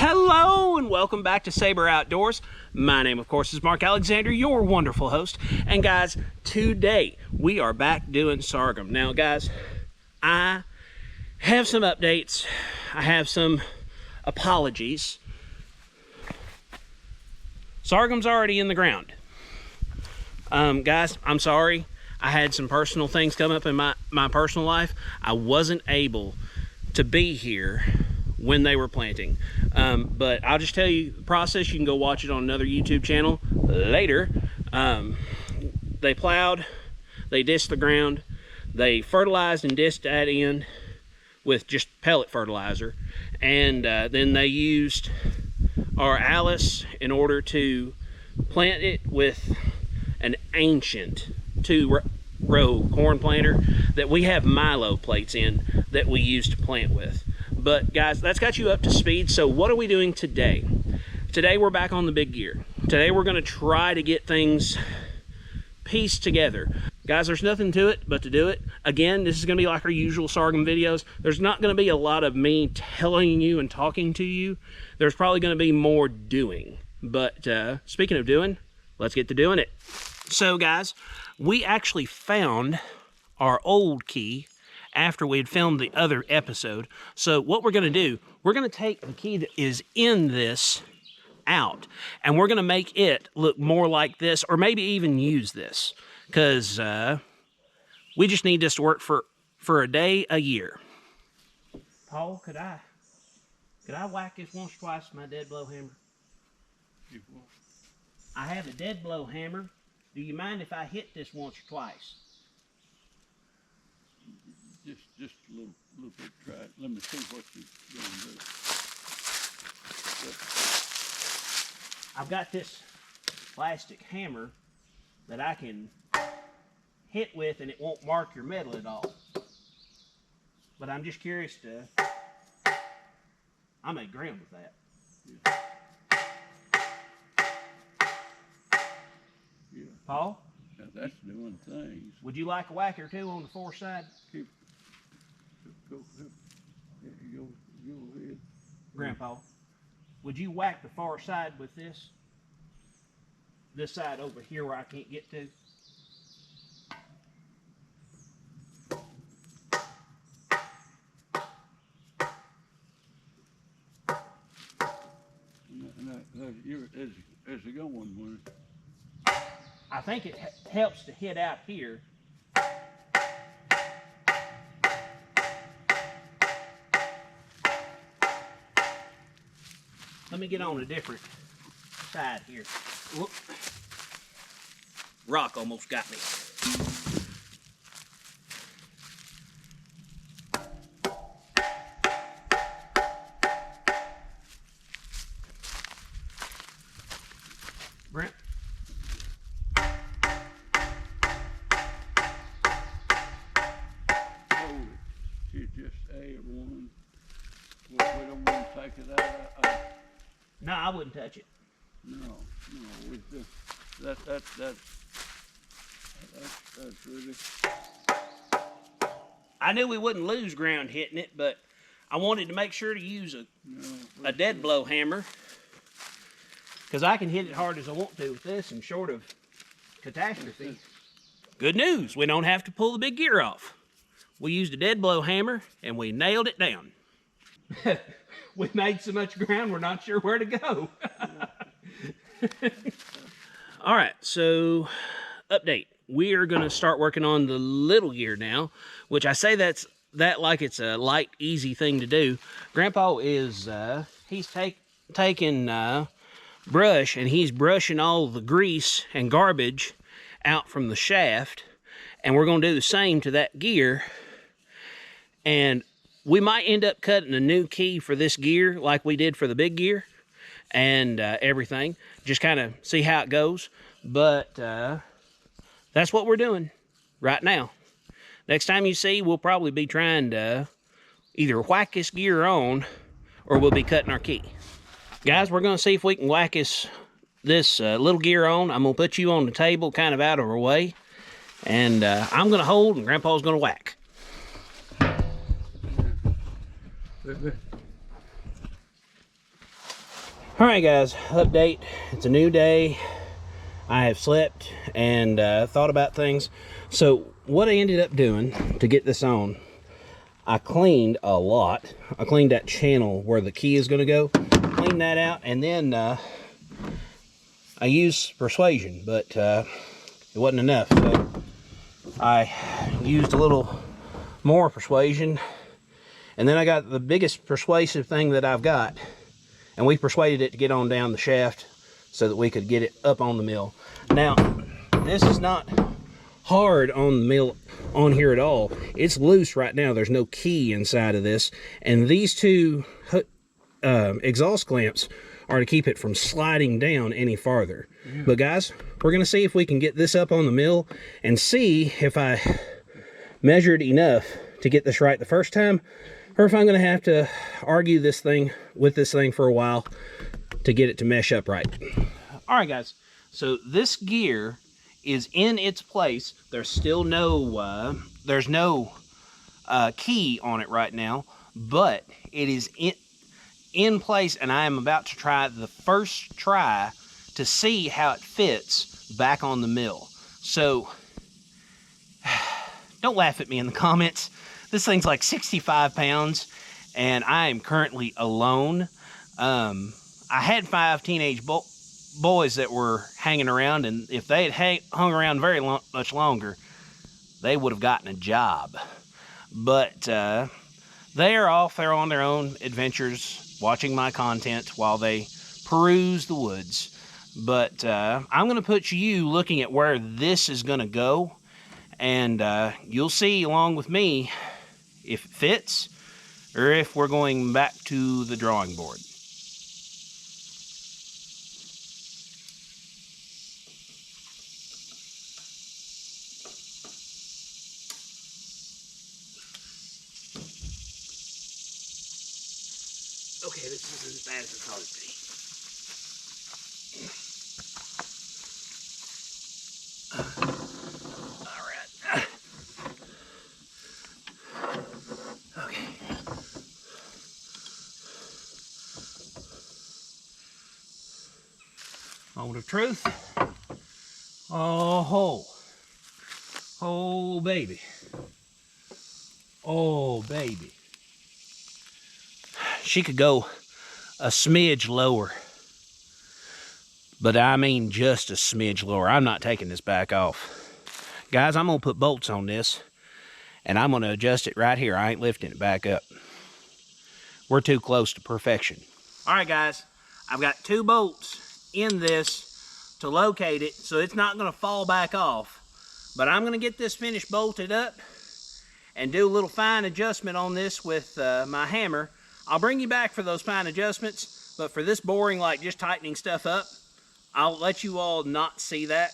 Hello and welcome back to Saber Outdoors. My name, of course, is Mark Alexander, your wonderful host. And guys, today we are back doing sorghum. Now, guys, I have some updates. I have some apologies. Sorghum's already in the ground. Guys, I'm sorry. I had some personal things come up in my personal life. I wasn't able to be here when they were planting. But I'll just tell you the process. You can go watch it on another YouTube channel later. They plowed, they disced the ground, they fertilized and disced that in with just pellet fertilizer, and then they used our Alice in order to plant it with an ancient 2-row corn planter that we have Milo plates in that we used to plant with. But guys, that's got you up to speed. So what are we doing today? Today we're back on the big gear. Today we're going to try to get things pieced together. Guys, there's nothing to it but to do it. Again, this is going to be like our usual sorghum videos. There's not going to be a lot of me telling you and talking to you. There's probably going to be more doing. But speaking of doing, let's get to doing it. So guys, we actually found our old key after we had filmed the other episode. So what we're going to do, we're going to take the key that is in this out, and we're going to make it look more like this, or maybe even use this, because we just need this to work for a day, a year. Paul, could I whack this once or twice with my dead blow hammer? I have a dead blow hammer. Do you mind if I hit this once or twice? Just a little bit. Try it. Let me see what you're going to do. I've got this plastic hammer that I can hit with, and it won't mark your metal at all. But I'm just curious to. I made ground with that. Yeah. Paul? Now that's doing things. Would you like a whack or two on the fore side? Go ahead. Grandpa, would you whack the far side with this? This side over here where I can't get to? There's a going one. I think it helps to hit out here. Let me get on a different side here. Whoop. Rock almost got me. Brent? Hold it. It's just A1. We don't want to take it out. No, I wouldn't touch it. No, that's really. I knew we wouldn't lose ground hitting it, but I wanted to make sure to use a dead blow hammer, because I can hit it hard as I want to with this, and short of catastrophe. Good news, we don't have to pull the big gear off. We used a dead blow hammer and we nailed it down. We made so much ground, we're not sure where to go. All right, so update. We are going to start working on the little gear now, which I say that like it's a light, easy thing to do. Grandpa is, he's taking brush, and he's brushing all the grease and garbage out from the shaft, and we're going to do the same to that gear. And we might end up cutting a new key for this gear like we did for the big gear and everything. Just kind of see how it goes. But that's what we're doing right now. Next time you see, we'll probably be trying to either whack this gear on, or we'll be cutting our key. Guys, we're going to see if we can whack this little gear on. I'm going to put you on the table kind of out of our way. And I'm going to hold, and Grandpa's going to whack. All right, guys, update. It's a new day. I have slept and thought about things. So what I ended up doing to get this on, I cleaned a lot. I cleaned that channel where the key is going to go. Cleaned that out, and then I used persuasion, but it wasn't enough. So I used a little more persuasion, and then I got the biggest persuasive thing that I've got, and we persuaded it to get on down the shaft so that we could get it up on the mill. Now, this is not hard on the mill on here at all. It's loose right now. There's no key inside of this, and these two exhaust clamps are to keep it from sliding down any farther. Yeah. But guys, we're gonna see if we can get this up on the mill and see if I measured enough to get this right the first time, or if I'm gonna have to argue this thing for a while to get it to mesh up right. All right, guys, so this gear is in its place. There's still no key on it right now, but it is in place, and I am about to try the first try to see how it fits back on the mill. So don't laugh at me in the comments. This thing's like 65 pounds, and I am currently alone. I had 5 teenage boys that were hanging around, and if they had hung around very much longer, they would have gotten a job. But they are off. They're on their own adventures, watching my content while they peruse the woods. But I'm going to put you looking at where this is going to go, and you'll see along with me if it fits or if we're going back to the drawing board. Okay, this isn't as bad as I thought it'd be. All right. Okay. Moment of truth. Oh, oh, baby. Oh, baby. She could go a smidge lower, but I mean just a smidge lower. I'm not taking this back off. Guys, I'm going to put bolts on this, and I'm going to adjust it right here. I ain't lifting it back up. We're too close to perfection. All right, guys, I've got 2 bolts in this to locate it so it's not going to fall back off, but I'm going to get this finished bolted up and do a little fine adjustment on this with my hammer. I'll bring you back for those fine adjustments, but for this boring, like just tightening stuff up, I'll let you all not see that.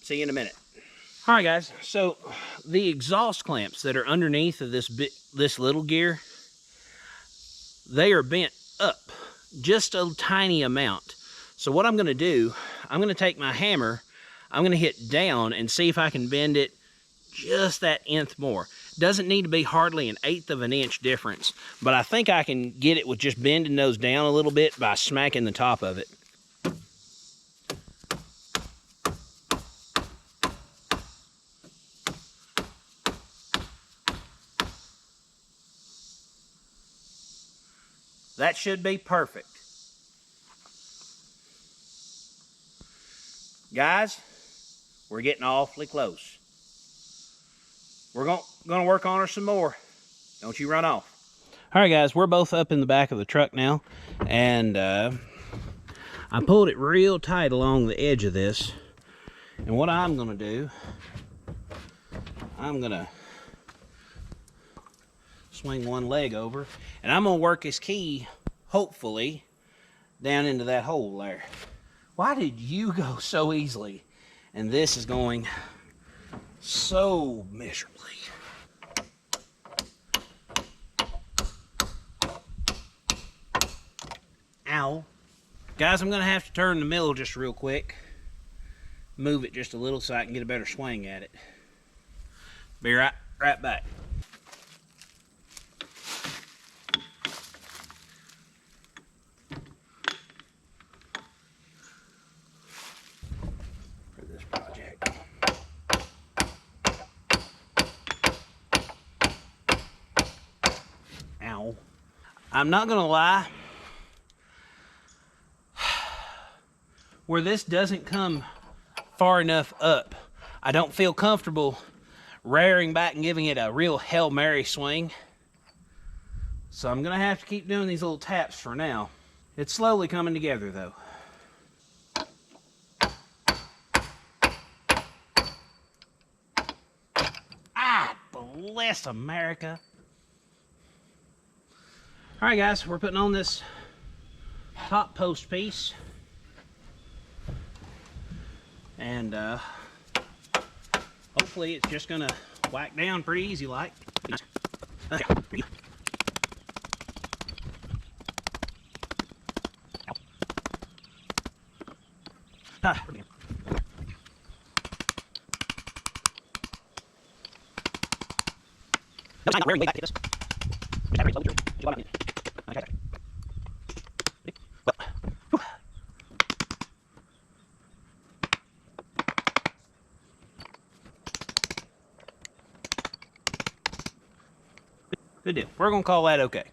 See you in a minute. All right, guys, so the exhaust clamps that are underneath of this little gear, they are bent up just a tiny amount. So what I'm gonna do, I'm gonna take my hammer, I'm gonna hit down and see if I can bend it just that nth more. Doesn't need to be hardly 1/8 of an inch difference, but I think I can get it with just bending those down a little bit by smacking the top of it. That should be perfect. Guys, we're getting awfully close. We're gonna work on her some more. Don't you run off. All right, guys, we're both up in the back of the truck now, and I pulled it real tight along the edge of this. And what I'm gonna do, I'm gonna swing one leg over, and I'm gonna work his key, hopefully, down into that hole there. Why did you go so easily? And this is going so miserably. Ow. Guys, I'm gonna have to turn the mill just real quick. Move it just a little so I can get a better swing at it. Be right back. I'm not gonna lie, where this doesn't come far enough up, I don't feel comfortable rearing back and giving it a real Hail Mary swing. So I'm gonna have to keep doing these little taps for now. It's slowly coming together though. Ah, bless America. All right, guys, we're putting on this top post piece. And hopefully it's just gonna whack down pretty easy like. Good deal. We're gonna call that okay.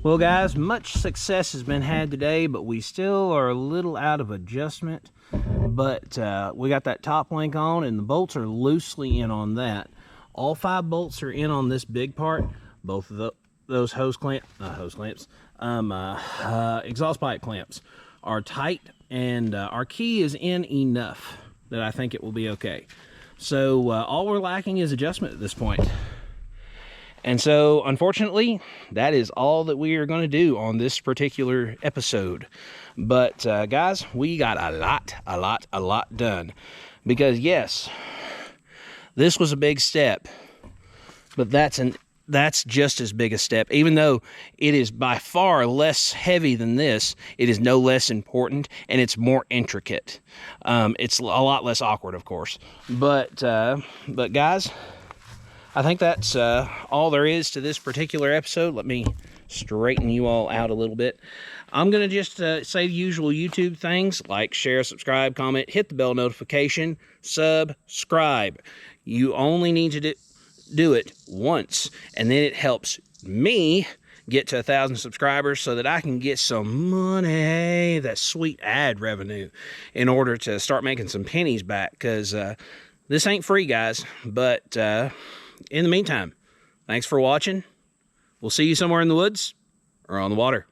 Well, guys, much success has been had today, but we still are a little out of adjustment. But we got that top link on, and the bolts are loosely in on that. All 5 bolts are in on this big part. Both of those exhaust pipe clamps are tight, and our key is in enough that I think it will be okay. So all we're lacking is adjustment at this point. And so, unfortunately, that is all that we are going to do on this particular episode. But, guys, we got a lot done. Because, yes, this was a big step. But that's just as big a step. Even though it is by far less heavy than this, it is no less important, and it's more intricate. It's a lot less awkward, of course. But guys, I think that's all there is to this particular episode. Let me straighten you all out a little bit. I'm going to just say the usual YouTube things, like, share, subscribe, comment, hit the bell notification, subscribe. You only need to do it once, and then it helps me get to 1,000 subscribers so that I can get some money, that sweet ad revenue, in order to start making some pennies back, because this ain't free, guys. But in the meantime, thanks for watching. We'll see you somewhere in the woods or on the water.